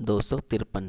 253۔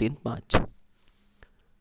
3 5۔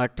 8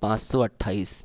528۔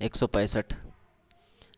165۔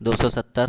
270،